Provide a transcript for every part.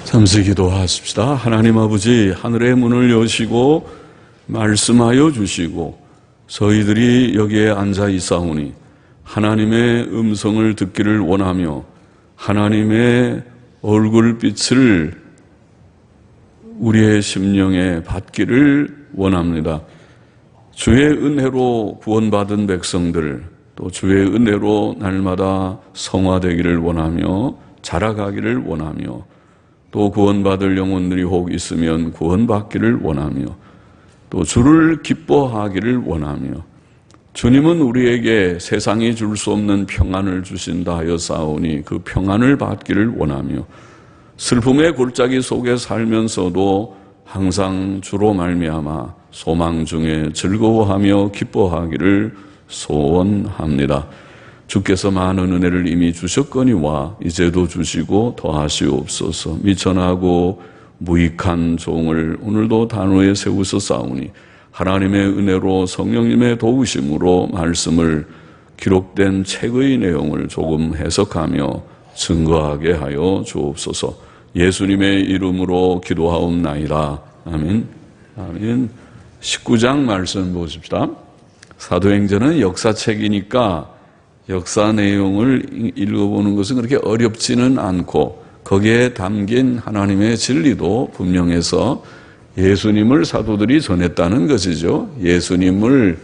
잠시 기도하십시다. 하나님 아버지, 하늘의 문을 여시고 말씀하여 주시고 저희들이 여기에 앉아 있사오니 하나님의 음성을 듣기를 원하며 하나님의 얼굴빛을 우리의 심령에 받기를 원합니다. 주의 은혜로 구원받은 백성들, 또 주의 은혜로 날마다 성화되기를 원하며 자라가기를 원하며 또 구원받을 영혼들이 혹 있으면 구원받기를 원하며 또 주를 기뻐하기를 원하며 주님은 우리에게 세상이 줄 수 없는 평안을 주신다 하여 싸우니 그 평안을 받기를 원하며 슬픔의 골짜기 속에 살면서도 항상 주로 말미암아 소망 중에 즐거워하며 기뻐하기를 소원합니다. 주께서 많은 은혜를 이미 주셨거니와 이제도 주시고 더하시옵소서. 미천하고 무익한 종을 오늘도 단호에 세우서 싸우니 하나님의 은혜로 성령님의 도우심으로 말씀을 기록된 책의 내용을 조금 해석하며 증거하게 하여 주옵소서. 예수님의 이름으로 기도하옵나이다. 아멘. 아멘. 19장 말씀 보십시다. 사도행전은 역사책이니까 역사 내용을 읽어보는 것은 그렇게 어렵지는 않고 거기에 담긴 하나님의 진리도 분명해서 예수님을 사도들이 전했다는 것이죠. 예수님을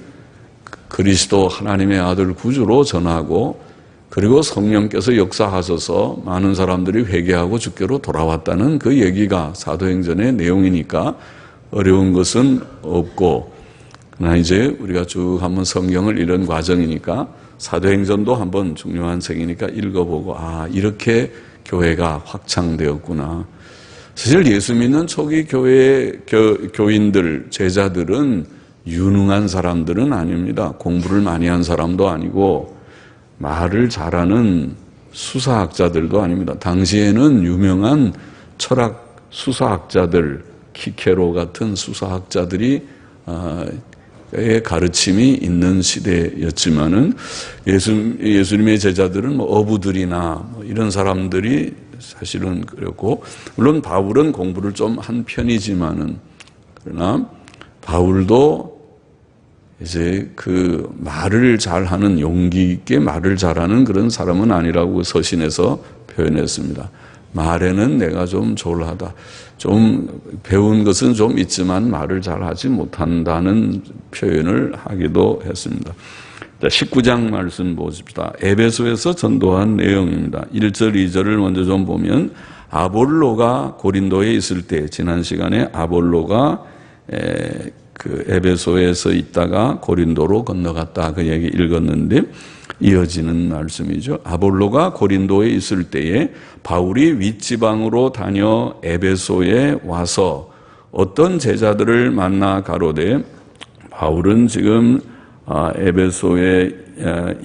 그리스도 하나님의 아들 구주로 전하고 그리고 성령께서 역사하셔서 많은 사람들이 회개하고 주께로 돌아왔다는 그 얘기가 사도행전의 내용이니까 어려운 것은 없고, 그러나 이제 우리가 쭉 한번 성경을 읽은 과정이니까 사도행전도 한번 중요한 책이니까 읽어보고 이렇게 교회가 확장되었구나. 사실 예수 믿는 초기 교회의 교인들, 제자들은 유능한 사람들은 아닙니다. 공부를 많이 한 사람도 아니고 말을 잘하는 수사학자들도 아닙니다. 당시에는 유명한 철학 수사학자들, 키케로 같은 수사학자들이 의 가르침이 있는 시대였지만은 예수님의 제자들은 어부들이나 이런 사람들이 사실은 그랬고, 물론 바울은 공부를 좀 한 편이지만은 그러나 바울도 이제 그 말을 잘하는, 용기 있게 말을 잘하는 그런 사람은 아니라고 서신에서 표현했습니다. 말에는 내가 좀 졸하다. 좀 배운 것은 좀 있지만 말을 잘하지 못한다는 표현을 하기도 했습니다. 19장 말씀 보십시다. 에베소에서 전도한 내용입니다. 1절, 2절을 먼저 좀 보면 아볼로가 고린도에 있을 때, 지난 시간에 아볼로가 그 에베소에서 있다가 고린도로 건너갔다 그 얘기 읽었는데 이어지는 말씀이죠. 아볼로가 고린도에 있을 때에 바울이 윗지방으로 다녀 에베소에 와서 어떤 제자들을 만나 가로되, 바울은 지금 에베소에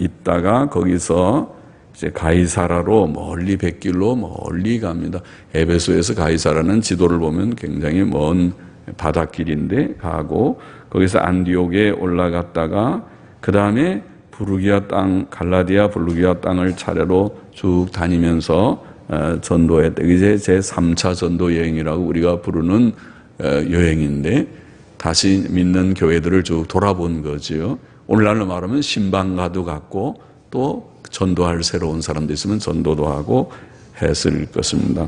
있다가 거기서 이제 가이사라로 멀리 백길로 멀리 갑니다. 에베소에서 가이사라는 지도를 보면 굉장히 먼 바닷길인데 가고, 거기서 안디옥에 올라갔다가 그 다음에 부르기아 땅, 갈라디아 부르기아 땅을 차례로 쭉 다니면서 전도했다. 이제 제3차 전도 여행이라고 우리가 부르는 여행인데 다시 믿는 교회들을 쭉 돌아본 거지요. 오늘날로 말하면 신방가도 갔고 또 전도할 새로운 사람도 있으면 전도도 하고 했을 것입니다.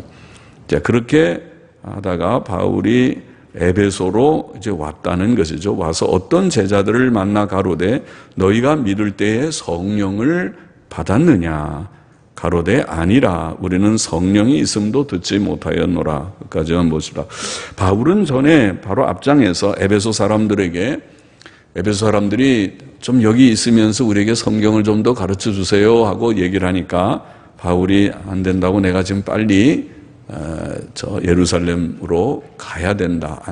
자, 그렇게 하다가 바울이 에베소로 이제 왔다는 것이죠. 와서 어떤 제자들을 만나 가로되 너희가 믿을 때에 성령을 받았느냐? 가로되 아니라 우리는 성령이 있음도 듣지 못하였노라. 까지만 보시라. 바울은 전에 바로 앞장에서 에베소 사람들에게, 에베소 사람들이 좀 여기 있으면서 우리에게 성경을 좀 더 가르쳐 주세요 하고 얘기를 하니까 바울이 안 된다고, 내가 지금 빨리 저 예루살렘으로 가야 된다.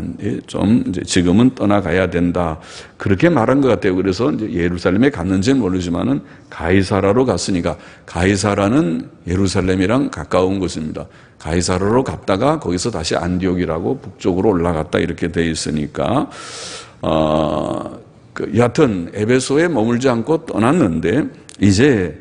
좀 이제 지금은 떠나가야 된다. 그렇게 말한 것 같아요. 그래서 이제 예루살렘에 갔는지는 모르지만은 가이사라로 갔으니까, 가이사라는 예루살렘이랑 가까운 곳입니다. 가이사라로 갔다가 거기서 다시 안디옥이라고 북쪽으로 올라갔다 이렇게 돼 있으니까 여하튼 에베소에 머물지 않고 떠났는데 이제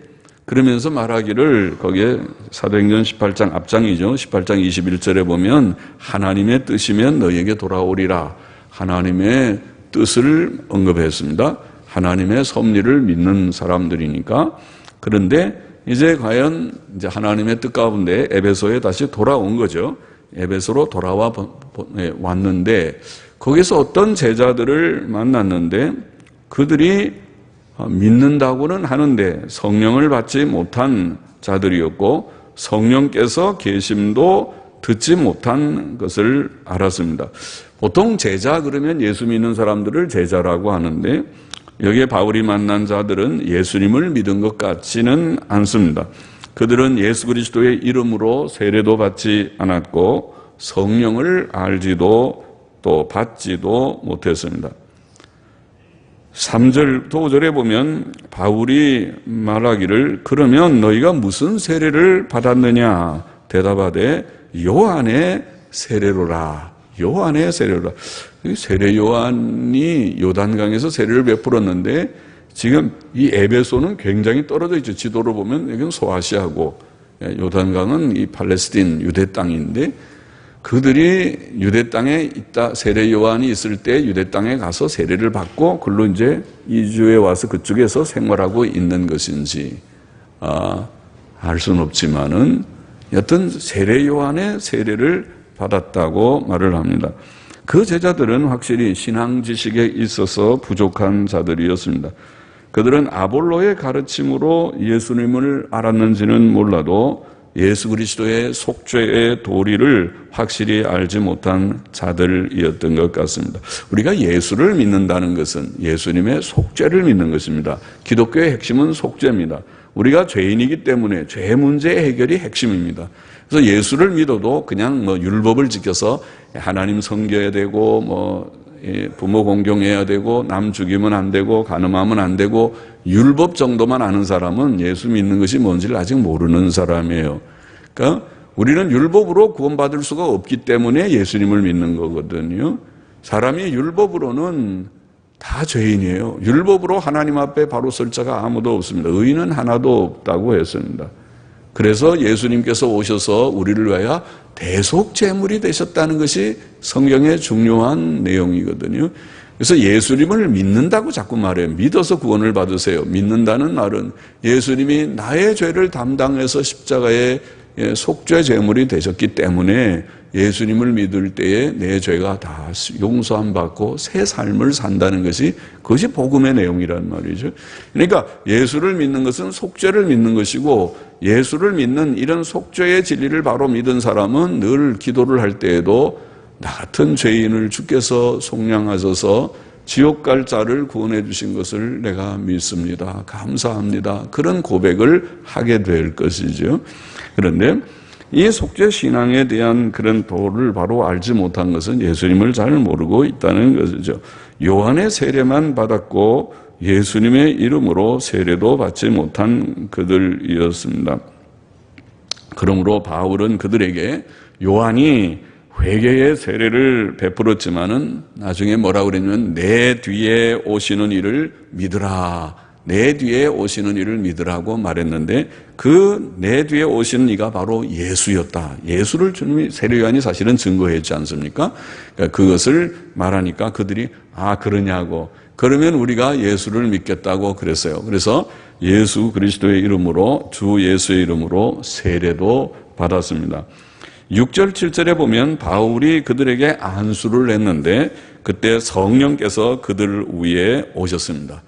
그러면서 말하기를 거기에 사도행전 18장 앞장이죠. 18장 21절에 보면 하나님의 뜻이면 너희에게 돌아오리라. 하나님의 뜻을 언급했습니다. 하나님의 섭리를 믿는 사람들이니까. 그런데 이제 과연 이제 하나님의 뜻 가운데 에베소에 다시 돌아온 거죠. 에베소로 돌아와 왔는데 거기서 어떤 제자들을 만났는데 그들이 믿는다고는 하는데 성령을 받지 못한 자들이었고 성령께서 계심도 듣지 못한 것을 알았습니다. 보통 제자 그러면 예수 믿는 사람들을 제자라고 하는데 여기에 바울이 만난 자들은 예수님을 믿은 것 같지는 않습니다. 그들은 예수 그리스도의 이름으로 세례도 받지 않았고 성령을 알지도 또 받지도 못했습니다. 3절, 5절에 보면 바울이 말하기를 그러면 너희가 무슨 세례를 받았느냐 대답하되 요한의 세례로라. 요한의 세례로라. 세례 요한이 요단강에서 세례를 베풀었는데 지금 이 에베소는 굉장히 떨어져 있죠. 지도로 보면 여기는 소아시아고 요단강은 이 팔레스틴 유대 땅인데 그들이 유대 땅에 있다, 세례 요한이 있을 때 유대 땅에 가서 세례를 받고 글로 이제 이주에 와서 그쪽에서 생활하고 있는 것인지 알 수는 없지만은 여튼 세례 요한의 세례를 받았다고 말을 합니다. 그 제자들은 확실히 신앙 지식에 있어서 부족한 자들이었습니다. 그들은 아볼로의 가르침으로 예수님을 알았는지는 몰라도 예수 그리스도의 속죄의 도리를 확실히 알지 못한 자들이었던 것 같습니다. 우리가 예수를 믿는다는 것은 예수님의 속죄를 믿는 것입니다. 기독교의 핵심은 속죄입니다. 우리가 죄인이기 때문에 죄 문제 해결이 핵심입니다. 그래서 예수를 믿어도 그냥 율법을 지켜서 하나님 섬겨야 되고 부모 공경해야 되고 남 죽이면 안 되고 간음하면 안 되고 율법 정도만 아는 사람은 예수 믿는 것이 뭔지를 아직 모르는 사람이에요. 그러니까 우리는 율법으로 구원받을 수가 없기 때문에 예수님을 믿는 거거든요. 사람이 율법으로는 다 죄인이에요. 율법으로 하나님 앞에 바로 설 자가 아무도 없습니다. 의인은 하나도 없다고 했습니다. 그래서 예수님께서 오셔서 우리를 위하여 대속제물이 되셨다는 것이 성경의 중요한 내용이거든요. 그래서 예수님을 믿는다고 자꾸 말해요. 믿어서 구원을 받으세요. 믿는다는 말은 예수님이 나의 죄를 담당해서 십자가에 속죄 제물이 되셨기 때문에 예수님을 믿을 때에 내 죄가 다 용서함 받고 새 삶을 산다는 것이 그것이 복음의 내용이란 말이죠. 그러니까 예수를 믿는 것은 속죄를 믿는 것이고 예수를 믿는 이런 속죄의 진리를 바로 믿은 사람은 늘 기도를 할 때에도 나 같은 죄인을 주께서 속량하셔서 지옥 갈 자를 구원해 주신 것을 내가 믿습니다. 감사합니다. 그런 고백을 하게 될 것이죠. 그런데 이 속죄 신앙에 대한 그런 도를 바로 알지 못한 것은 예수님을 잘 모르고 있다는 것이죠. 요한의 세례만 받았고 예수님의 이름으로 세례도 받지 못한 그들이었습니다. 그러므로 바울은 그들에게 요한이 회개의 세례를 베풀었지만은 나중에 뭐라고 그랬냐면 내 뒤에 오시는 이를 믿으라. 내 뒤에 오시는 이를 믿으라고 말했는데 그 내 뒤에 오시는 이가 바로 예수였다. 예수를 주님이 세례 요한이 사실은 증거했지 않습니까? 그러니까 그것을 말하니까 그들이 그러냐고. 그러면 우리가 예수를 믿겠다고 그랬어요. 그래서 예수 그리스도의 이름으로 주 예수의 이름으로 세례도 받았습니다. 6절 7절에 보면 바울이 그들에게 안수를 했는데 그때 성령께서 그들 위에 오셨습니다.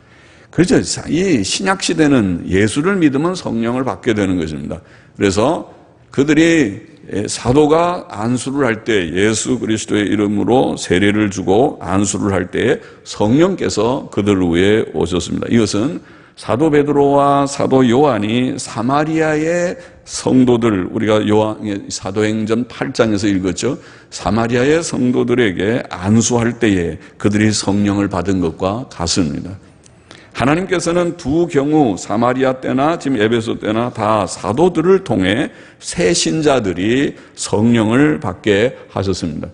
그렇죠. 이 신약 시대는 예수를 믿으면 성령을 받게 되는 것입니다. 그래서 그들이 사도가 안수를 할 때 예수 그리스도의 이름으로 세례를 주고 안수를 할 때 성령께서 그들 위에 오셨습니다. 이것은 사도 베드로와 사도 요한이 사마리아의 성도들, 우리가 사도행전 8장에서 읽었죠. 사마리아의 성도들에게 안수할 때에 그들이 성령을 받은 것과 같습니다. 하나님께서는 두 경우 사마리아 때나 지금 에베소 때나 다 사도들을 통해 새 신자들이 성령을 받게 하셨습니다.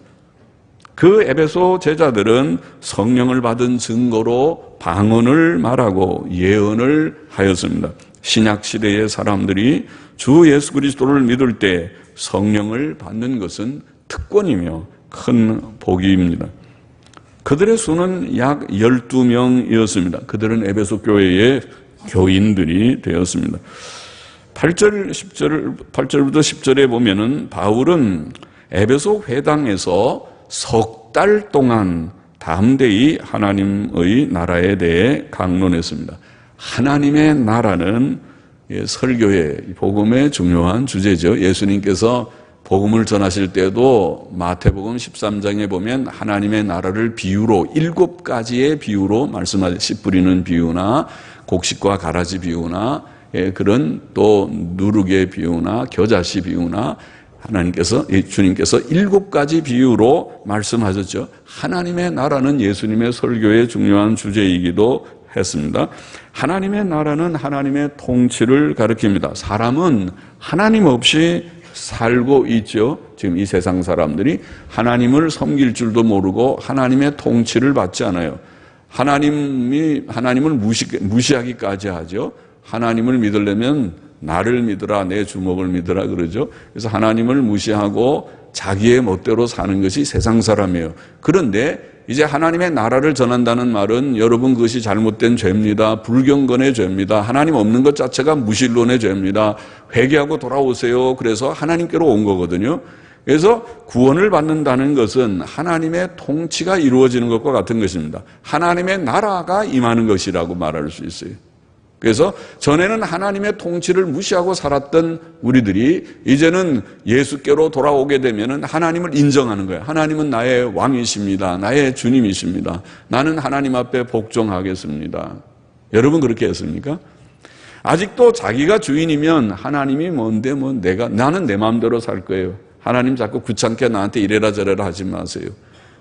그 에베소 제자들은 성령을 받은 증거로 방언을 말하고 예언을 하였습니다. 신약 시대의 사람들이 주 예수 그리스도를 믿을 때 성령을 받는 것은 특권이며 큰 복입니다. 그들의 수는 약 12명이었습니다. 그들은 에베소 교회의 교인들이 되었습니다. 8절부터 10절에 보면은 바울은 에베소 회당에서 석 달 동안 담대히 하나님의 나라에 대해 강론했습니다. 하나님의 나라는 설교의 복음의 중요한 주제죠. 예수님께서 복음을 전하실 때도 마태복음 13장에 보면 하나님의 나라를 비유로 7가지의 비유로 말씀하셨어요. 씨 뿌리는 비유나 곡식과 가라지 비유나 그런 또 누룩의 비유나 겨자씨 비유나 주님께서 7가지 비유로 말씀하셨죠. 하나님의 나라는 예수님의 설교의 중요한 주제이기도 했습니다. 하나님의 나라는 하나님의 통치를 가리킵니다. 사람은 하나님 없이 살고 있죠. 지금 이 세상 사람들이 하나님을 섬길 줄도 모르고 하나님의 통치를 받지 않아요. 하나님을 무시하기까지 하죠. 하나님을 믿으려면 나를 믿으라, 내 주먹을 믿으라 그러죠. 그래서 하나님을 무시하고 자기의 멋대로 사는 것이 세상 사람이에요. 그런데 이제 하나님의 나라를 전한다는 말은 여러분 그것이 잘못된 죄입니다. 불경건의 죄입니다. 하나님 없는 것 자체가 무신론의 죄입니다. 회개하고 돌아오세요. 그래서 하나님께로 온 거거든요. 그래서 구원을 받는다는 것은 하나님의 통치가 이루어지는 것과 같은 것입니다. 하나님의 나라가 임하는 것이라고 말할 수 있어요. 그래서 전에는 하나님의 통치를 무시하고 살았던 우리들이 이제는 예수께로 돌아오게 되면 하나님을 인정하는 거예요. 하나님은 나의 왕이십니다. 나의 주님이십니다. 나는 하나님 앞에 복종하겠습니다. 여러분 그렇게 했습니까? 아직도 자기가 주인이면 하나님이 뭔데 나는 내 마음대로 살 거예요. 하나님 자꾸 귀찮게 나한테 이래라 저래라 하지 마세요.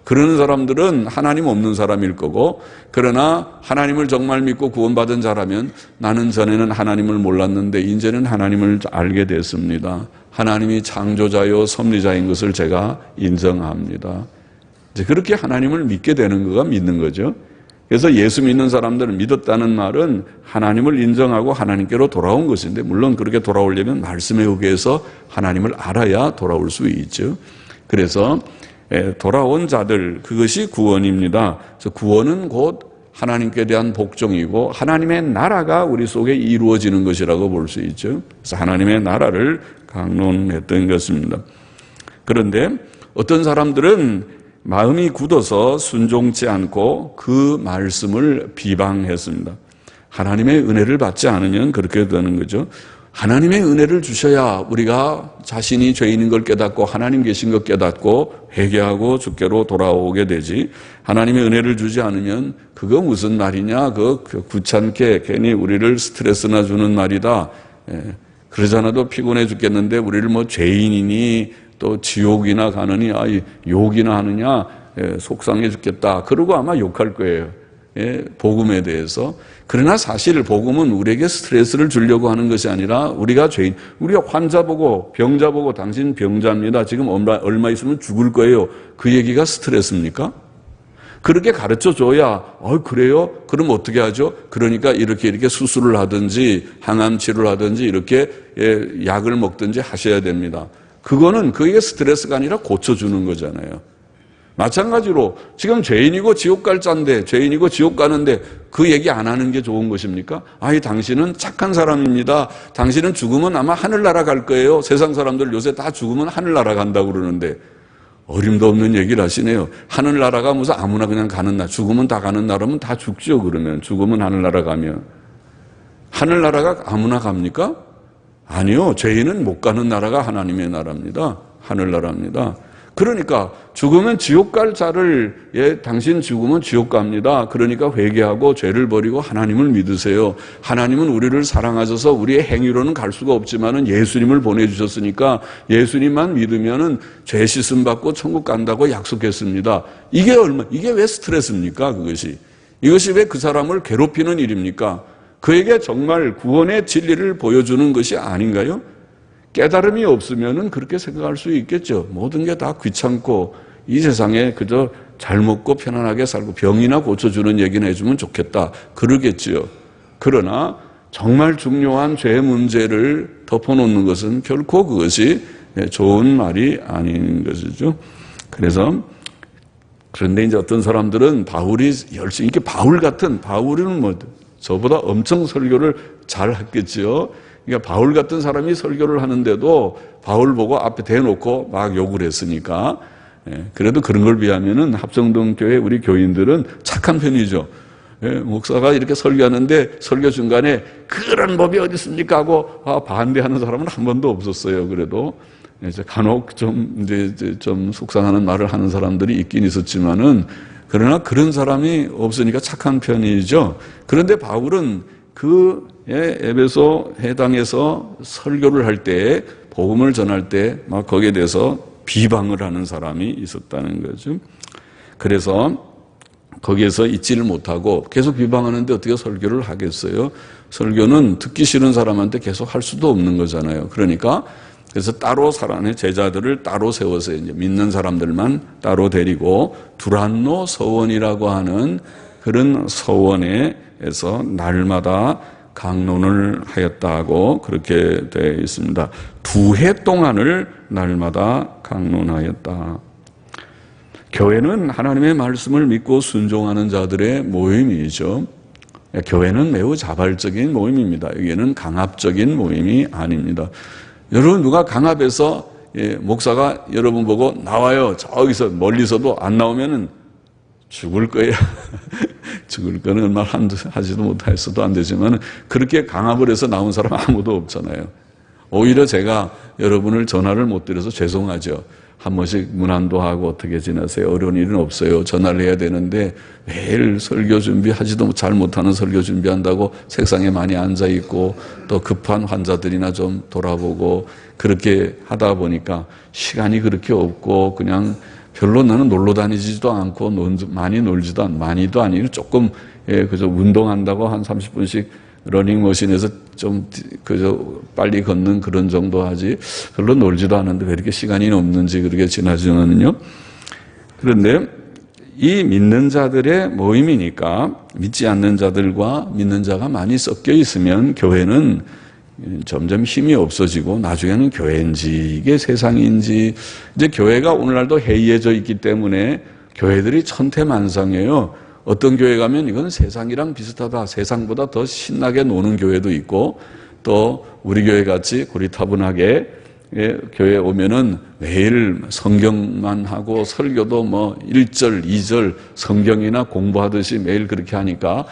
그러는 사람들은 하나님 없는 사람일 거고, 그러나 하나님을 정말 믿고 구원받은 자라면 나는 전에는 하나님을 몰랐는데 이제는 하나님을 알게 됐습니다. 하나님이 창조자요 섭리자인 것을 제가 인정합니다. 이제 그렇게 하나님을 믿게 되는 거가 믿는 거죠. 그래서 예수 믿는 사람들은 믿었다는 말은 하나님을 인정하고 하나님께로 돌아온 것인데, 물론 그렇게 돌아오려면 말씀에 의해서 하나님을 알아야 돌아올 수 있죠. 그래서 돌아온 자들, 그것이 구원입니다. 그래서 구원은 곧 하나님께 대한 복종이고 하나님의 나라가 우리 속에 이루어지는 것이라고 볼 수 있죠. 그래서 하나님의 나라를 강론했던 것입니다. 그런데 어떤 사람들은 마음이 굳어서 순종치 않고 그 말씀을 비방했습니다. 하나님의 은혜를 받지 않으면 그렇게 되는 거죠. 하나님의 은혜를 주셔야 우리가 자신이 죄인인 걸 깨닫고 하나님 계신 것 깨닫고 회개하고 주께로 돌아오게 되지, 하나님의 은혜를 주지 않으면 그거 무슨 말이냐, 그거 귀찮게 괜히 우리를 스트레스나 주는 말이다. 그러지 않아도 피곤해 죽겠는데 우리를 죄인이니 또 지옥이나 가느니 욕이나 하느냐, 속상해 죽겠다. 그러고 아마 욕할 거예요. 복음에 대해서. 그러나 사실 복음은 우리에게 스트레스를 주려고 하는 것이 아니라 우리가 환자 보고 병자 보고 당신 병자입니다. 지금 얼마 있으면 죽을 거예요. 그 얘기가 스트레스입니까? 그렇게 가르쳐 줘야 그래요? 그럼 어떻게 하죠? 그러니까 이렇게 수술을 하든지 항암 치료를 하든지 이렇게 약을 먹든지 하셔야 됩니다. 그게 스트레스가 아니라 고쳐주는 거잖아요. 마찬가지로 지금 죄인이고 지옥 갈 자인데, 죄인이고 지옥 가는데 그 얘기 안 하는 게 좋은 것입니까? 당신은 착한 사람입니다. 당신은 죽으면 아마 하늘나라 갈 거예요. 세상 사람들 요새 다 죽으면 하늘나라 간다고 그러는데 어림도 없는 얘기를 하시네요. 하늘나라가 무슨 아무나 그냥 가는 나라, 죽으면 다 가는 나라면 다 죽죠. 그러면 죽으면 하늘나라 가면. 하늘나라가 아무나 갑니까? 아니요. 죄인은 못 가는 나라가 하나님의 나라입니다. 하늘나라입니다. 그러니까 죽으면 지옥 갈 자를 당신 죽으면 지옥 갑니다. 그러니까 회개하고 죄를 버리고 하나님을 믿으세요. 하나님은 우리를 사랑하셔서 우리의 행위로는 갈 수가 없지만은 예수님을 보내주셨으니까 예수님만 믿으면은 죄 씻음 받고 천국 간다고 약속했습니다. 이게 왜 스트레스입니까? 이것이 왜 그 사람을 괴롭히는 일입니까? 그에게 정말 구원의 진리를 보여주는 것이 아닌가요? 깨달음이 없으면은 그렇게 생각할 수 있겠죠. 모든 게 다 귀찮고 이 세상에 그저 잘 먹고 편안하게 살고 병이나 고쳐주는 얘기는 해주면 좋겠다. 그러겠지요. 그러나 정말 중요한 죄 문제를 덮어놓는 것은 결코 그것이 좋은 말이 아닌 것이죠. 그런데 이제 어떤 사람들은 바울이 열심히, 이렇게 바울은 뭐 저보다 엄청 설교를 잘 했겠죠. 그러니까 바울 같은 사람이 설교를 하는데도 바울 보고 앞에 대놓고 막 욕을 했으니까, 그래도 그런 걸 비하면은 합성동교회 우리 교인들은 착한 편이죠. 목사가 이렇게 설교하는데 설교 중간에 그런 법이 어디 있습니까 하고 반대하는 사람은 한 번도 없었어요. 그래도 이제 간혹 좀 속상하는 말을 하는 사람들이 있긴 있었지만은, 그러나 그런 사람이 없으니까 착한 편이죠. 그런데 바울은 그 에베소 해당에서 설교를 할 때, 복음을 전할 때 막 거기에 대해서 비방을 하는 사람이 있었다는 거죠. 그래서 거기에서 잊지를 못하고 계속 비방하는데 어떻게 설교를 하겠어요? 설교는 듣기 싫은 사람한테 계속 할 수도 없는 거잖아요. 그러니까 그래서 따로 제자들을 따로 세워서 이제 믿는 사람들만 따로 데리고 두란노 서원이라고 하는 그런 서원에서 날마다 강론을 하였다고 그렇게 되어 있습니다. 2해 동안을 날마다 강론하였다. 교회는 하나님의 말씀을 믿고 순종하는 자들의 모임이죠. 교회는 매우 자발적인 모임입니다. 여기는 강압적인 모임이 아닙니다. 여러분, 누가 강압해서 목사가 여러분 보고 나와요, 저기서 멀리서도 안 나오면은 죽을 거예요. 죽을 거는 말 하지도 못해서도 안 되지만, 그렇게 강압을 해서 나온 사람 아무도 없잖아요. 오히려 제가 여러분을 전화를 못 드려서 죄송하죠. 한 번씩 문안도 하고 어떻게 지내세요? 어려운 일은 없어요. 전화를 해야 되는데 매일 설교 준비하지도 잘 못하는 설교 준비한다고 책상에 많이 앉아있고, 또 급한 환자들이나 좀 돌아보고 그렇게 하다 보니까 시간이 그렇게 없고, 그냥 별로 나는 놀러 다니지도 않고 많이 놀지도 않고, 많이도 아니고 조금 그저 운동한다고 한 30분씩 러닝머신에서 좀 그저 빨리 걷는 그런 정도 하지, 별로 놀지도 않는데 왜 이렇게 시간이 없는지 그렇게 지나지만은요. 그런데 이 믿는 자들의 모임이니까 믿지 않는 자들과 믿는 자가 많이 섞여 있으면 교회는 점점 힘이 없어지고 나중에는 교회인지 이게 세상인지, 이제 교회가 오늘날도 해이해져 있기 때문에 교회들이 천태만상이에요. 어떤 교회 가면 이건 세상이랑 비슷하다, 세상보다 더 신나게 노는 교회도 있고, 또 우리 교회 같이 고리타분하게 교회에 오면은 매일 성경만 하고 설교도 뭐 1절, 2절 성경이나 공부하듯이 매일 그렇게 하니까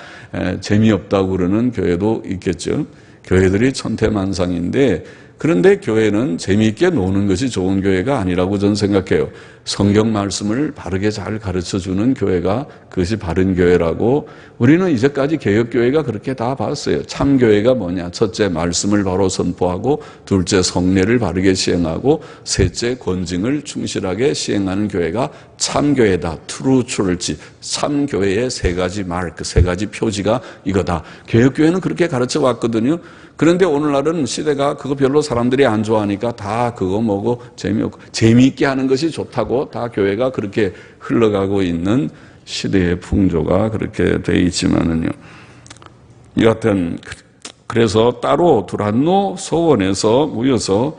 재미없다고 그러는 교회도 있겠죠. 교회들이 천태만상인데, 그런데 교회는 재미있게 노는 것이 좋은 교회가 아니라고 저는 생각해요. 성경 말씀을 바르게 잘 가르쳐주는 교회가 그것이 바른 교회라고, 우리는 이제까지 개혁교회가 그렇게 다 봤어요. 참교회가 뭐냐? 첫째, 말씀을 바로 선포하고, 둘째, 성례를 바르게 시행하고, 셋째, 권징을 충실하게 시행하는 교회가 참교회다. 트루 처치, 참교회의 세 가지 마크, 세 가지 표지가 이거다. 개혁교회는 그렇게 가르쳐 왔거든요. 그런데 오늘날은 시대가 그거 별로 사람들이 안 좋아하니까 다 그거 뭐고 재미없고, 재미있게 하는 것이 좋다고 다 교회가 그렇게 흘러가고 있는 시대의 풍조가 그렇게 돼 있지만은요. 여하튼 그래서 따로 두란노 소원에서 모여서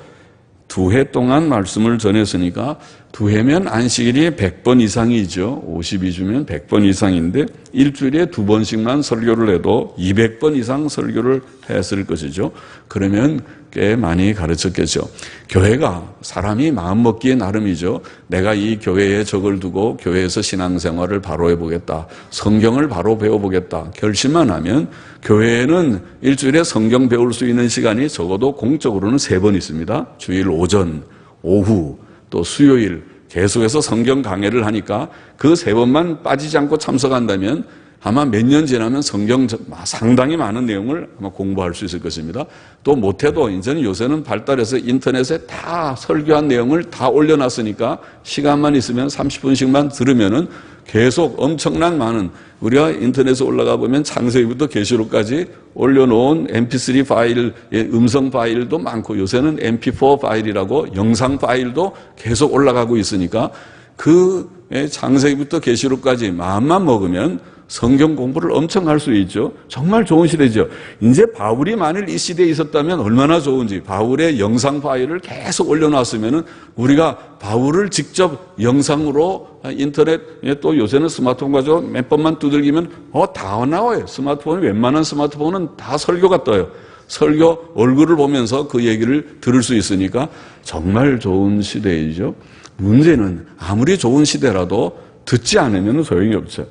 2해 동안 말씀을 전했으니까, 2해면 안식일이 100번 이상이죠. 52주면 100번 이상인데 일주일에 2번씩만 설교를 해도 200번 이상 설교를 했을 것이죠. 그러면 꽤 많이 가르쳤겠죠. 교회가 사람이 마음먹기에 나름이죠. 내가 이 교회에 적을 두고 교회에서 신앙생활을 바로 해보겠다, 성경을 바로 배워보겠다 결심만 하면, 교회에는 일주일에 성경 배울 수 있는 시간이 적어도 공적으로는 3번 있습니다. 주일 오전, 오후, 또 수요일 계속해서 성경 강해를 하니까 그 3번만 빠지지 않고 참석한다면 아마 몇 년 지나면 성경 상당히 많은 내용을 아마 공부할 수 있을 것입니다. 또 못해도 이제는 요새는 발달해서 인터넷에 다 설교한 내용을 다 올려놨으니까 시간만 있으면 30분씩만 들으면은 계속 엄청난 많은, 우리가 인터넷에 올라가 보면 창세기부터 계시록까지 올려놓은 mp3 파일, 음성 파일도 많고, 요새는 mp4 파일이라고 영상 파일도 계속 올라가고 있으니까 그 창세기부터 계시록까지 마음만 먹으면 성경 공부를 엄청 할 수 있죠. 정말 좋은 시대죠. 이제 바울이 만일 이 시대에 있었다면 얼마나 좋은지, 바울의 영상 파일을 계속 올려놨으면 우리가 바울을 직접 영상으로 인터넷, 또 요새는 스마트폰 가지고 몇 번만 두들기면 다 나와요. 스마트폰이, 웬만한 스마트폰은 다 설교가 떠요. 설교 얼굴을 보면서 그 얘기를 들을 수 있으니까 정말 좋은 시대이죠. 문제는 아무리 좋은 시대라도 듣지 않으면 소용이 없죠.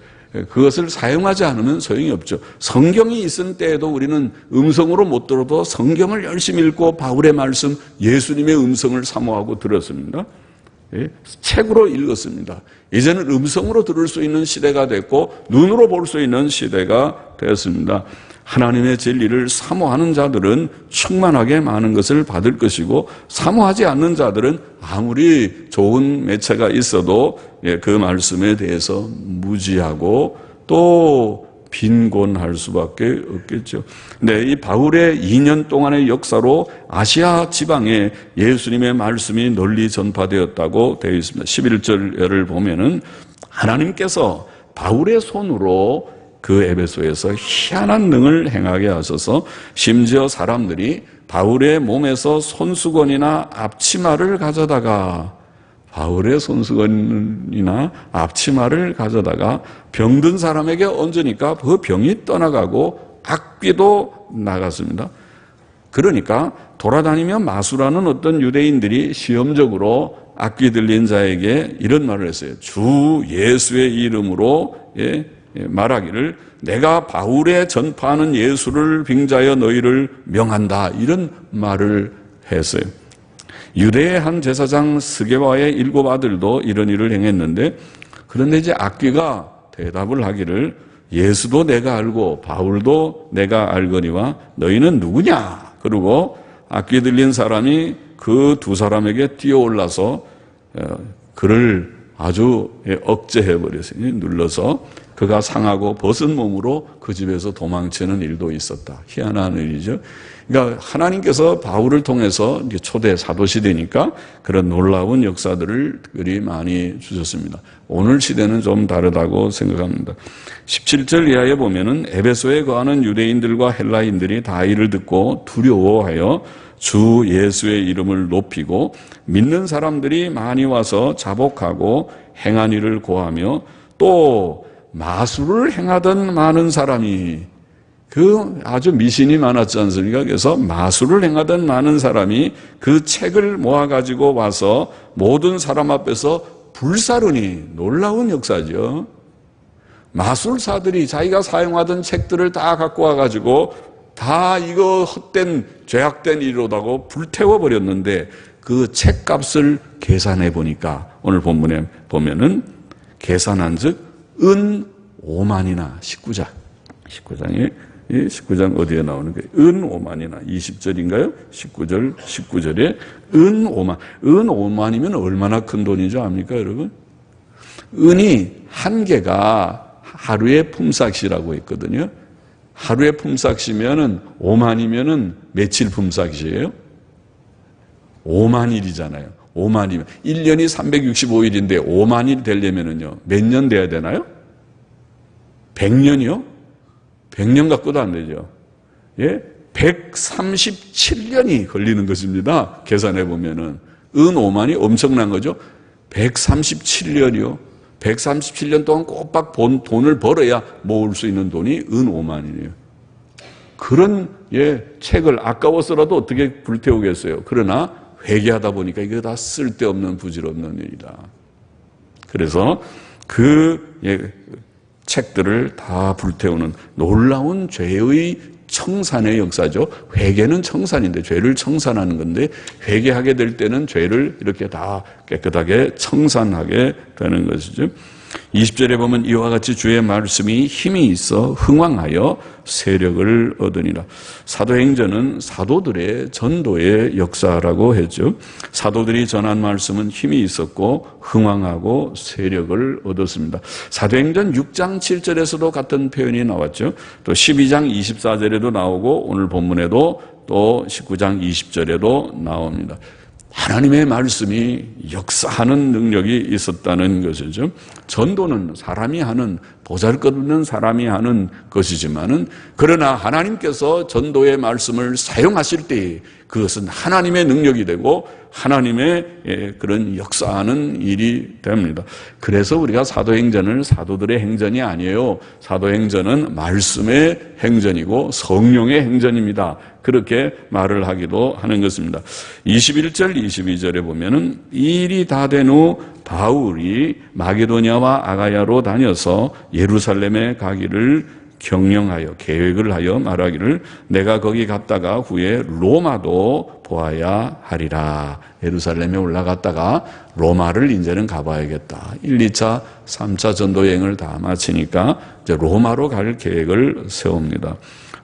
그것을 사용하지 않으면 소용이 없죠. 성경이 있은 때에도 우리는 음성으로 못 들어도 성경을 열심히 읽고 바울의 말씀, 예수님의 음성을 사모하고 들었습니다. 책으로 읽었습니다. 이제는 음성으로 들을 수 있는 시대가 됐고 눈으로 볼 수 있는 시대가 되었습니다. 하나님의 진리를 사모하는 자들은 충만하게 많은 것을 받을 것이고, 사모하지 않는 자들은 아무리 좋은 매체가 있어도 그 말씀에 대해서 무지하고 또 빈곤할 수밖에 없겠죠. 네, 이 바울의 2년 동안의 역사로 아시아 지방에 예수님의 말씀이 널리 전파되었다고 되어 있습니다. 11절을 보면은 하나님께서 바울의 손으로 그 에베소에서 희한한 능을 행하게 하셔서 심지어 사람들이 바울의 몸에서 손수건이나 앞치마를 가져다가, 바울의 손수건이나 앞치마를 가져다가 병든 사람에게 얹으니까 그 병이 떠나가고 악귀도 나갔습니다. 그러니까 돌아다니며 마술하는 어떤 유대인들이 시험적으로 악귀 들린 자에게 이런 말을 했어요. 주 예수의 이름으로 말하기를 내가 바울의 전파하는 예수를 빙자하여 너희를 명한다, 이런 말을 했어요. 유대의 한 제사장 스게와의 7 아들도 이런 일을 행했는데, 그런데 이제 악귀가 대답을 하기를 예수도 내가 알고 바울도 내가 알거니와 너희는 누구냐? 그러고 악귀 들린 사람이 그 2 사람에게 뛰어올라서 그를 아주 억제해버렸어요. 눌러서 그가 상하고 벗은 몸으로 그 집에서 도망치는 일도 있었다. 희한한 일이죠. 그러니까 하나님께서 바울을 통해서 초대 사도시대니까 그런 놀라운 역사들을 그리 많이 주셨습니다. 오늘 시대는 좀 다르다고 생각합니다. 17절 이하에 보면은 에베소에 거하는 유대인들과 헬라인들이 다 이를 듣고 두려워하여 주 예수의 이름을 높이고 믿는 사람들이 많이 와서 자복하고 행한 일을 고하며 또 마술을 행하던 많은 사람이, 그 아주 미신이 많았지 않습니까? 그래서 마술을 행하던 많은 사람이 그 책을 모아가지고 와서 모든 사람 앞에서 불사르니, 놀라운 역사죠. 마술사들이 자기가 사용하던 책들을 다 갖고 와가지고 다 이거 헛된 죄악된 일이라고 불태워버렸는데, 그 책값을 계산해 보니까 오늘 본문에 보면은 계산한 즉 은 5만이나 19장 어디에 나오는 거예요? 은 5만이나 20절인가요? 19절에 은 5만. 은 5만이면 얼마나 큰 돈이죠, 압니까, 여러분? 은이 한 개가 하루의 품삯이라고 했거든요. 하루의 품삯이면은 5만이면은 며칠 품삯이에요? 5만일이잖아요. 5만이면 1년이 365일인데 5만일 되려면은요 몇 년 돼야 되나요? 100년이요? 100년 갖고도 안 되죠. 137년이 걸리는 것입니다. 계산해 보면은 은 5만이 엄청난 거죠. 137년이요. 137년 동안 꼬박 돈을 벌어야 모을 수 있는 돈이 은 5만이에요. 그런 책을 아까워서라도 어떻게 불태우겠어요. 그러나 회개하다 보니까 이거 다 쓸데없는 부질없는 일이다. 그래서 그 책들을 다 불태우는 놀라운 죄의 청산의 역사죠. 회개는 청산인데 죄를 청산하는 건데, 회개하게 될 때는 죄를 이렇게 다 깨끗하게 청산하게 되는 것이죠. 20절에 보면 이와 같이 주의 말씀이 힘이 있어 흥왕하여 세력을 얻으니라. 사도행전은 사도들의 전도의 역사라고 했죠. 사도들이 전한 말씀은 힘이 있었고 흥왕하고 세력을 얻었습니다. 사도행전 6장 7절에서도 같은 표현이 나왔죠. 또 12장 24절에도 나오고 오늘 본문에도 또 19장 20절에도 나옵니다. 하나님의 말씀이 역사하는 능력이 있었다는 것이죠. 전도는 사람이 하는, 보잘것없는 사람이 하는 것이지만은, 그러나 하나님께서 전도의 말씀을 사용하실 때 그것은 하나님의 능력이 되고 하나님의 그런 역사하는 일이 됩니다. 그래서 우리가 사도행전을 사도들의 행전이 아니에요. 사도행전은 말씀의 행전이고 성령의 행전입니다. 그렇게 말을 하기도 하는 것입니다. 21절, 22절에 보면은 이 일이 다 된 후 바울이 마게도냐와 아가야로 다녀서 예루살렘에 가기를 경영하여 계획을 하여 말하기를 내가 거기 갔다가 후에 로마도 보아야 하리라. 예루살렘에 올라갔다가 로마를 이제는 가봐야겠다. 1, 2차, 3차 전도 여행을 다 마치니까 이제 로마로 갈 계획을 세웁니다.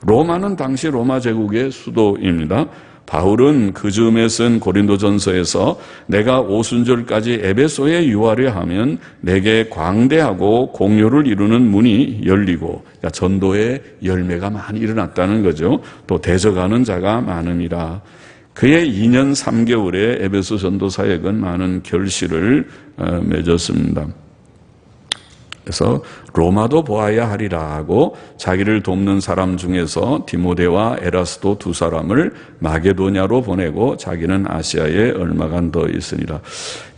로마는 당시 로마 제국의 수도입니다. 바울은 그 즈음에 쓴 고린도전서에서 내가 오순절까지 에베소에 유하려 하면 내게 광대하고 공효를 이루는 문이 열리고, 그러니까 전도의 열매가 많이 일어났다는 거죠. 또 대적하는 자가 많음이라. 그의 2년 3개월의 에베소 전도 사역은 많은 결실을 맺었습니다. 그래서 로마도 보아야 하리라 하고 자기를 돕는 사람 중에서 디모데와 에라스도 두 사람을 마게도냐로 보내고 자기는 아시아에 얼마간 더 있으니라.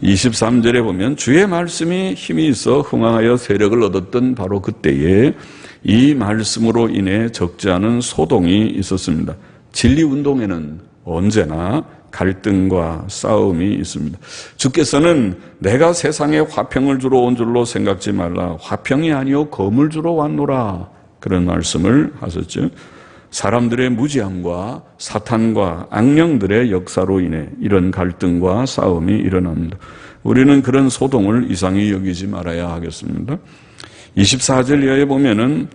23절에 보면 주의 말씀이 힘이 있어 흥황하여 세력을 얻었던 바로 그때에 이 말씀으로 인해 적지 않은 소동이 있었습니다. 진리운동에는 언제나 갈등과 싸움이 있습니다. 주께서는 내가 세상에 화평을 주러 온 줄로 생각지 말라. 화평이 아니요 검을 주러 왔노라. 그런 말씀을 하셨죠. 사람들의 무지함과 사탄과 악령들의 역사로 인해 이런 갈등과 싸움이 일어납니다. 우리는 그런 소동을 이상히 여기지 말아야 하겠습니다. 24절 이하에 보면은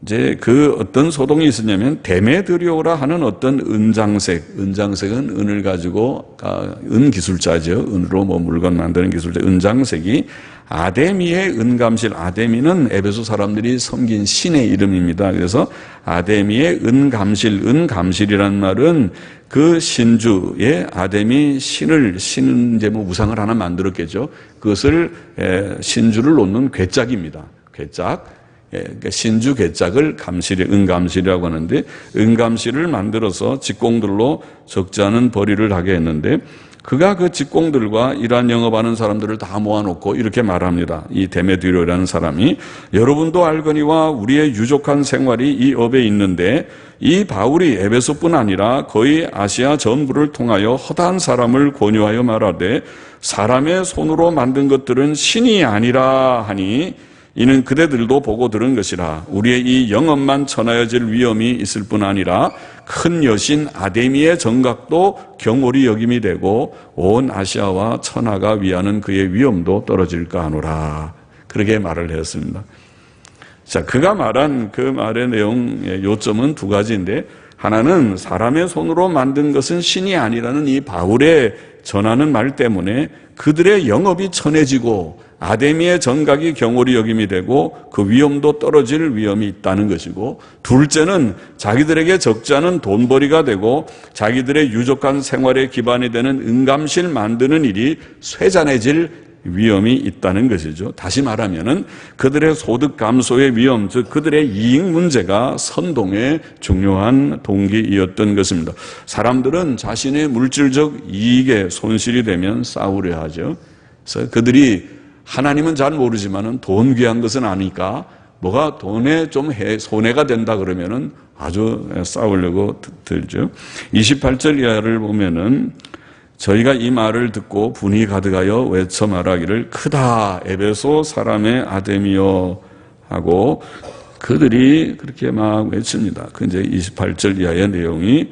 이제 그 어떤 소동이 있었냐면 데메드리오라 하는 어떤 은장색은 은을 가지고 은기술자죠. 은으로 뭐 물건 만드는 기술자. 은장색이 아데미의 은감실, 아데미는 에베소 사람들이 섬긴 신의 이름입니다. 그래서 아데미의 은감실, 은감실이라는 말은 그 신주의 아데미 신을 이제 뭐 우상을 하나 만들었겠죠. 그것을 신주를 놓는 괴짝입니다. 괴짝. 신주 괴짝을 은감실이라고 하는데, 은감실을 만들어서 직공들로 적지 않은 벌이를 하게 했는데, 그가 그 직공들과 이러한 영업하는 사람들을 다 모아놓고 이렇게 말합니다. 이 데메드리오라는 사람이 여러분도 알거니와 우리의 유족한 생활이 이 업에 있는데 이 바울이 에베소뿐 아니라 거의 아시아 전부를 통하여 허다한 사람을 권유하여 말하되 사람의 손으로 만든 것들은 신이 아니라 하니 이는 그대들도 보고 들은 것이라. 우리의 이 영업만 천하여질 위험이 있을 뿐 아니라 큰 여신 아데미의 정각도 경홀히 여김이 되고 온 아시아와 천하가 위하는 그의 위엄도 떨어질까 하노라. 그렇게 말을 했습니다. 자, 그가 말한 그 말의 내용의 요점은 두 가지인데, 하나는 사람의 손으로 만든 것은 신이 아니라는 이 바울의 전하는 말 때문에 그들의 영업이 천해지고 아데미의 정각이 경홀히 여김이 되고 그 위엄도 떨어질 위험이 있다는 것이고, 둘째는 자기들에게 적지 않은 돈벌이가 되고 자기들의 유족한 생활의 기반이 되는 은감실 만드는 일이 쇠잔해질 위험이 있다는 것이죠. 다시 말하면은 그들의 소득 감소의 위험, 즉 그들의 이익 문제가 선동의 중요한 동기이었던 것입니다. 사람들은 자신의 물질적 이익에 손실이 되면 싸우려 하죠. 그래서 그들이 하나님은 잘 모르지만은 돈 귀한 것은 아니까 뭐가 돈에 좀 손해가 된다 그러면은 아주 싸우려고 들죠. 28절 이하를 보면은 저희가 이 말을 듣고 분이 가득하여 외쳐 말하기를 크다 에베소 사람의 아데미여 하고 그들이 그렇게 막 외칩니다. 그 이제 28절 이하의 내용이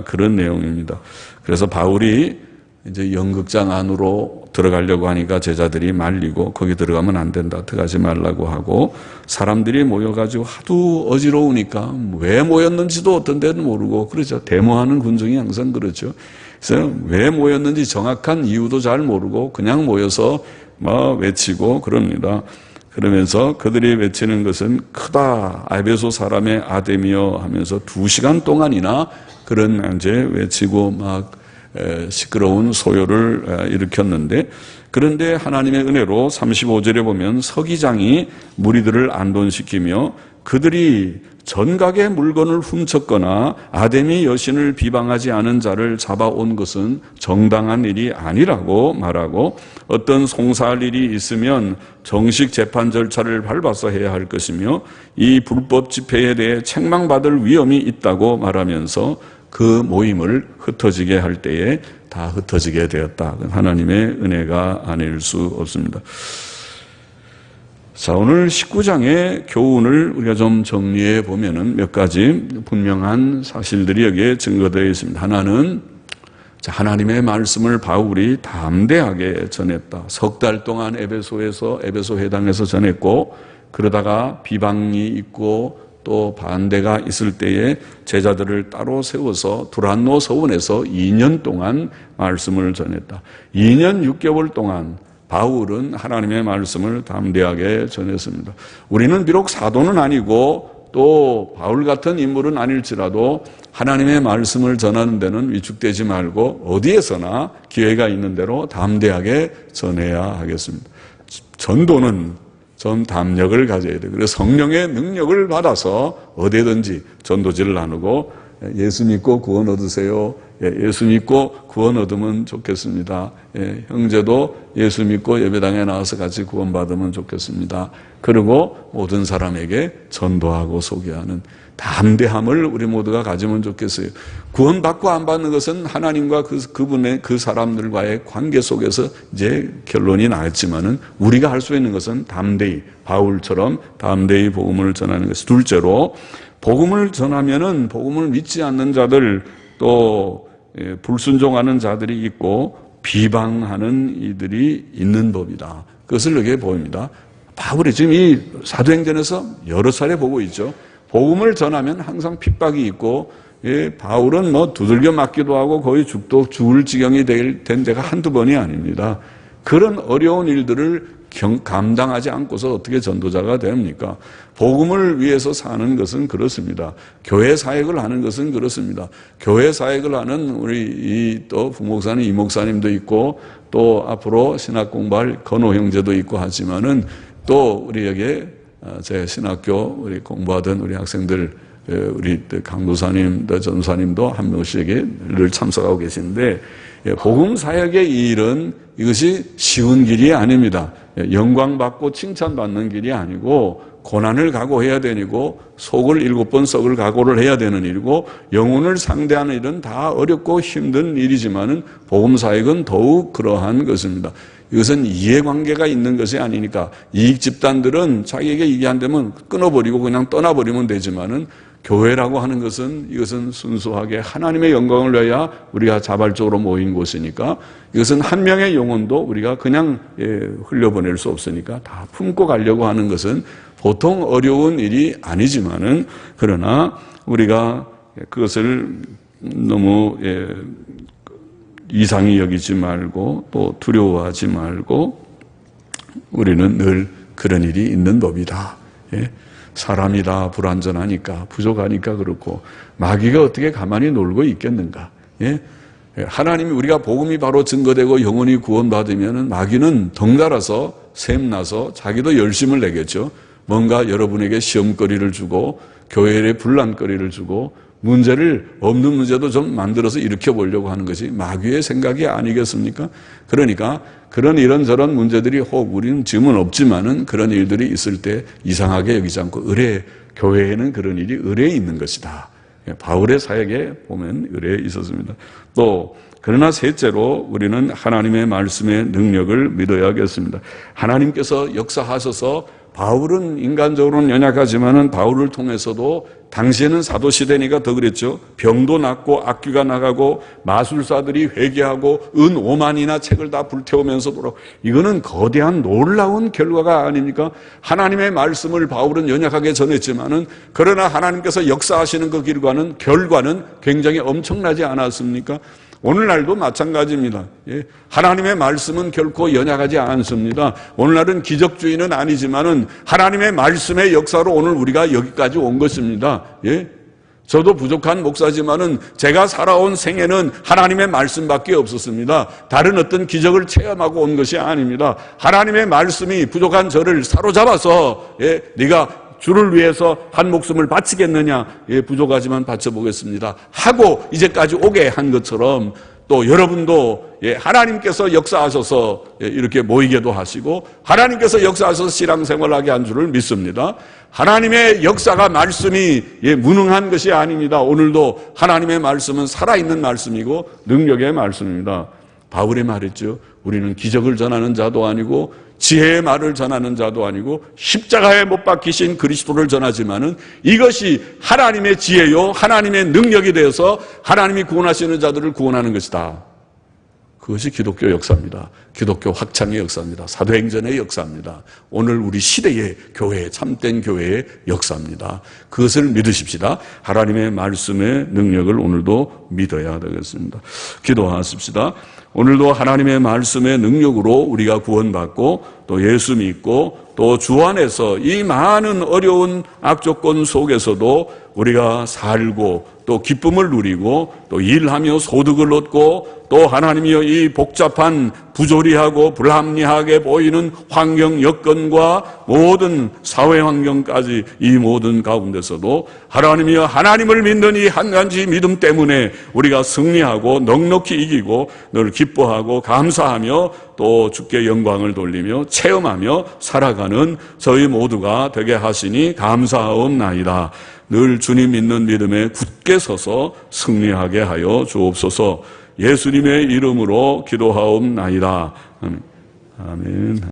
그런 내용입니다. 그래서 바울이 이제 연극장 안으로 들어가려고 하니까 제자들이 말리고 거기 들어가면 안 된다. 들어가지 말라고 하고 사람들이 모여가지고 하도 어지러우니까 왜 모였는지도 어떤 데는 모르고 그러죠. 데모하는 군중이 항상 그렇죠. 그래서 왜 모였는지 정확한 이유도 잘 모르고 그냥 모여서 막 외치고 그럽니다. 그러면서 그들이 외치는 것은 크다 에베소 사람의 아데미여 하면서 2시간 동안이나 그런 이제 외치고 막 시끄러운 소요를 일으켰는데, 그런데 하나님의 은혜로 35절에 보면 서기장이 무리들을 안돈시키며 그들이 전각의 물건을 훔쳤거나 아데미 여신을 비방하지 않은 자를 잡아온 것은 정당한 일이 아니라고 말하고, 어떤 송사할 일이 있으면 정식 재판 절차를 밟아서 해야 할 것이며 이 불법 집회에 대해 책망받을 위험이 있다고 말하면서 그 모임을 흩어지게 할 때에 다 흩어지게 되었다. 하나님의 은혜가 아닐 수 없습니다. 자, 오늘 19장의 교훈을 우리가 좀 정리해 보면은 몇 가지 분명한 사실들이 여기에 증거되어 있습니다. 하나는 하나님의 말씀을 바울이 담대하게 전했다. 3달 동안 에베소 회당에서 전했고, 그러다가 비방이 있고 또 반대가 있을 때에 제자들을 따로 세워서 두란노 서원에서 2년 동안 말씀을 전했다. 2년 6개월 동안 바울은 하나님의 말씀을 담대하게 전했습니다. 우리는 비록 사도는 아니고 또 바울 같은 인물은 아닐지라도 하나님의 말씀을 전하는 데는 위축되지 말고 어디에서나 기회가 있는 대로 담대하게 전해야 하겠습니다. 전도는 전 담력을 가져야 돼요. 그래서 성령의 능력을 받아서 어디든지 전도지를 나누고, 예수 믿고 구원 얻으세요. 예수 믿고 구원 얻으면 좋겠습니다. 형제도 예수 믿고 예배당에 나와서 같이 구원 받으면 좋겠습니다. 그리고 모든 사람에게 전도하고 소개하는 담대함을 우리 모두가 가지면 좋겠어요. 구원받고 안 받는 것은 하나님과 그분의 그 사람들과의 관계 속에서 이제 결론이 나겠지만은, 우리가 할 수 있는 것은 담대히, 바울처럼 담대히 복음을 전하는 것. 둘째로, 복음을 전하면은 복음을 믿지 않는 자들, 또 불순종하는 자들이 있고 비방하는 이들이 있는 법이다. 그것을 여기에 보입니다. 바울이 지금 이 사도행전에서 여러 차례 보고 있죠. 복음을 전하면 항상 핍박이 있고, 바울은 뭐 두들겨 맞기도 하고 거의 죽을 지경이 된 데가 한두 번이 아닙니다. 그런 어려운 일들을 감당하지 않고서 어떻게 전도자가 됩니까? 복음을 위해서 사는 것은 그렇습니다. 교회 사역을 하는 것은 그렇습니다. 교회 사역을 하는 우리 또 부목사님, 이목사님도 있고, 또 앞으로 신학 공부할 건호 형제도 있고 하지만은, 또 우리 여기에 제 신학교 우리 공부하던 우리 학생들, 우리 강도사님, 전사님도 한 명씩을 참석하고 계신데, 복음 사역의 이 일은 이것이 쉬운 길이 아닙니다. 영광받고 칭찬받는 길이 아니고 고난을 각오해야 되고 속을 7번 썩을 각오를 해야 되는 일이고, 영혼을 상대하는 일은 다 어렵고 힘든 일이지만은 복음 사역은 더욱 그러한 것입니다. 이것은 이해관계가 있는 것이 아니니까, 이익 집단들은 자기에게 이익이 안 되면 끊어버리고 그냥 떠나버리면 되지만은, 교회라고 하는 것은 이것은 순수하게 하나님의 영광을 위하여 우리가 자발적으로 모인 곳이니까, 이것은 한 명의 영혼도 우리가 그냥 흘려보낼 수 없으니까 다 품고 가려고 하는 것은 보통 어려운 일이 아니지만은, 그러나 우리가 그것을 너무 이상히 여기지 말고 또 두려워하지 말고, 우리는 늘 그런 일이 있는 법이다. 사람이 다 불완전하니까, 부족하니까 그렇고, 마귀가 어떻게 가만히 놀고 있겠는가? 하나님이, 우리가 복음이 바로 증거되고 영혼이 구원받으면 마귀는 덩달아서 샘나서 자기도 열심을 내겠죠. 뭔가 여러분에게 시험거리를 주고 교회에 분란거리를 주고 없는 문제도 좀 만들어서 일으켜보려고 하는 것이 마귀의 생각이 아니겠습니까? 그러니까 그런 이런저런 문제들이 우리는 지금은 없지만은 그런 일들이 있을 때 이상하게 여기지 않고, 교회에는 그런 일이 의뢰에 있는 것이다. 바울의 사역에 보면 의뢰에 있었습니다. 또 그러나 셋째로, 우리는 하나님의 말씀의 능력을 믿어야겠습니다. 하나님께서 역사하셔서, 바울은 인간적으로는 연약하지만은 바울을 통해서도, 당시에는 사도시대니까 더 그랬죠. 병도 낫고 악귀가 나가고 마술사들이 회개하고 은 5만이나 책을 다 불태우면서 이거는 거대한 놀라운 결과가 아닙니까? 하나님의 말씀을 바울은 연약하게 전했지만은, 그러나 하나님께서 역사하시는 그 결과는 굉장히 엄청나지 않았습니까? 오늘날도 마찬가지입니다. 하나님의 말씀은 결코 연약하지 않습니다. 오늘날은 기적주의는 아니지만은 하나님의 말씀의 역사로 오늘 우리가 여기까지 온 것입니다. 저도 부족한 목사지만은 제가 살아온 생애는 하나님의 말씀밖에 없었습니다. 다른 어떤 기적을 체험하고 온 것이 아닙니다. 하나님의 말씀이 부족한 저를 사로잡아서 네가 주를 위해서 한 목숨을 바치겠느냐, 부족하지만 바쳐보겠습니다 하고 이제까지 오게 한 것처럼, 또 여러분도 하나님께서 역사하셔서 이렇게 모이게도 하시고 하나님께서 역사하셔서 신앙생활하게 한 줄을 믿습니다. 하나님의 역사가 말씀이 무능한 것이 아닙니다. 오늘도 하나님의 말씀은 살아있는 말씀이고 능력의 말씀입니다. 바울이 말했죠. 우리는 기적을 전하는 자도 아니고 지혜의 말을 전하는 자도 아니고 십자가에 못 박히신 그리스도를 전하지만은 이것이 하나님의 지혜요 하나님의 능력이 되어서 하나님이 구원하시는 자들을 구원하는 것이다. 그것이 기독교 역사입니다. 기독교 확장의 역사입니다. 사도행전의 역사입니다. 오늘 우리 시대의 교회, 참된 교회의 역사입니다. 그것을 믿으십시다. 하나님의 말씀의 능력을 오늘도 믿어야 되겠습니다. 기도하십시다. 오늘도 하나님의 말씀의 능력으로 우리가 구원받고 또 예수 믿고 또 주 안에서 이 많은 어려운 악조건 속에서도 우리가 살고 또 기쁨을 누리고 또 일하며 소득을 얻고 또 하나님이여 이 복잡한 부조리하고 불합리하게 보이는 환경 여건과 모든 사회 환경까지 이 모든 가운데서도 하나님이여 하나님을 믿는 이 한 가지 믿음 때문에 우리가 승리하고 넉넉히 이기고 늘 기뻐하고 감사하며 또 주께 영광을 돌리며 체험하며 살아가는 저희 모두가 되게 하시니 감사하옵나이다. 늘 주님 믿는 믿음에 굳게 서서 승리하게 하여 주옵소서. 예수님의 이름으로 기도하옵나이다. 아멘.